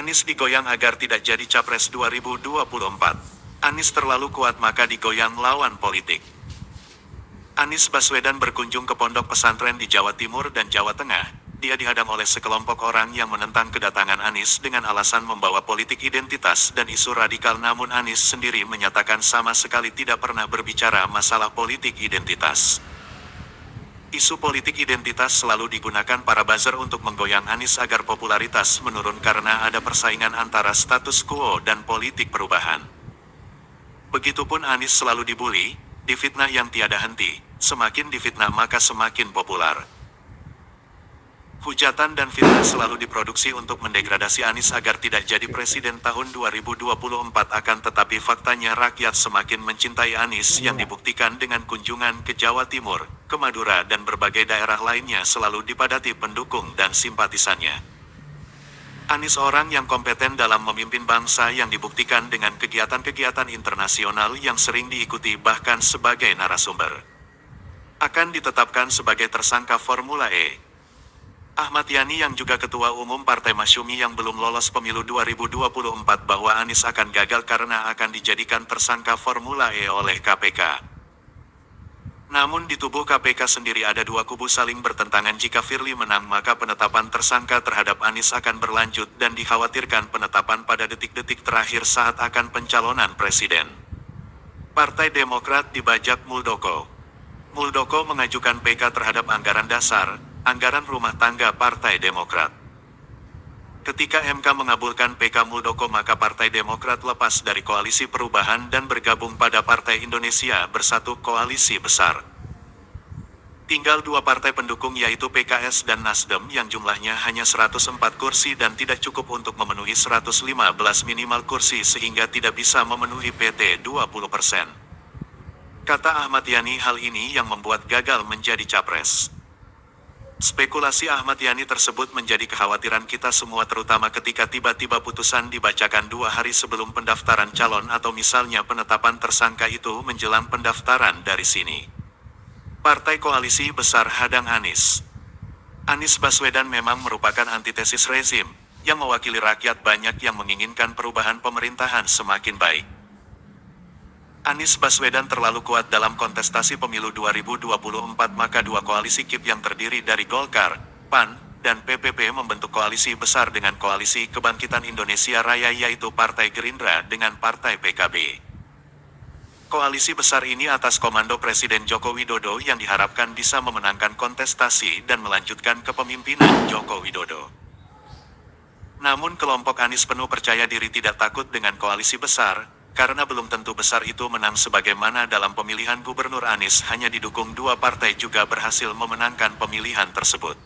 Anies digoyang agar tidak jadi Capres 2024. Anies terlalu kuat maka digoyang lawan politik. Anies Baswedan berkunjung ke pondok pesantren di Jawa Timur dan Jawa Tengah. Dia dihadang oleh sekelompok orang yang menentang kedatangan Anies dengan alasan membawa politik identitas dan isu radikal, namun Anies sendiri menyatakan sama sekali tidak pernah berbicara masalah politik identitas. Isu politik identitas selalu digunakan para buzzer untuk menggoyang Anies agar popularitas menurun karena ada persaingan antara status quo dan politik perubahan. Begitupun Anies selalu dibully, difitnah yang tiada henti, semakin difitnah maka semakin populer. Hujatan dan fitnah selalu diproduksi untuk mendegradasi Anies agar tidak jadi presiden tahun 2024, akan tetapi faktanya rakyat semakin mencintai Anies yang dibuktikan dengan kunjungan ke Jawa Timur, ke Madura dan berbagai daerah lainnya selalu dipadati pendukung dan simpatisannya. Anies orang yang kompeten dalam memimpin bangsa yang dibuktikan dengan kegiatan-kegiatan internasional yang sering diikuti bahkan sebagai narasumber. Akan ditetapkan sebagai tersangka Formula E. Ahmad Yani yang juga Ketua Umum Partai Masyumi yang belum lolos pemilu 2024 bahwa Anies akan gagal karena akan dijadikan tersangka Formula E oleh KPK. Namun di tubuh KPK sendiri ada dua kubu saling bertentangan. Jika Firly menang maka penetapan tersangka terhadap Anies akan berlanjut dan dikhawatirkan penetapan pada detik-detik terakhir saat akan pencalonan presiden. Partai Demokrat dibajak Muldoko. Muldoko mengajukan PK terhadap anggaran dasar, anggaran rumah tangga Partai Demokrat. Ketika MK mengabulkan PK Muldoko maka Partai Demokrat lepas dari Koalisi Perubahan dan bergabung pada Partai Indonesia Bersatu, koalisi besar. Tinggal dua partai pendukung yaitu PKS dan Nasdem yang jumlahnya hanya 104 kursi dan tidak cukup untuk memenuhi 115 minimal kursi sehingga tidak bisa memenuhi PT 20%. Kata Ahmad Yani, hal ini yang membuat gagal menjadi capres. Spekulasi Ahmad Yani tersebut menjadi kekhawatiran kita semua, terutama ketika tiba-tiba putusan dibacakan 2 hari sebelum pendaftaran calon atau misalnya penetapan tersangka itu menjelang pendaftaran. Dari sini, Partai Koalisi Besar hadang Anies. Anies Baswedan memang merupakan antitesis rezim, yang mewakili rakyat banyak yang menginginkan perubahan pemerintahan semakin baik. Anies Baswedan terlalu kuat dalam kontestasi pemilu 2024 maka dua koalisi KIP yang terdiri dari Golkar, PAN, dan PPP membentuk koalisi besar dengan Koalisi Kebangkitan Indonesia Raya yaitu Partai Gerindra dengan Partai PKB. Koalisi besar ini atas komando Presiden Joko Widodo yang diharapkan bisa memenangkan kontestasi dan melanjutkan kepemimpinan Joko Widodo. Namun kelompok Anies penuh percaya diri tidak takut dengan koalisi besar, karena belum tentu besar itu menang. Sebagaimana dalam pemilihan gubernur Anies hanya didukung 2 partai juga berhasil memenangkan pemilihan tersebut.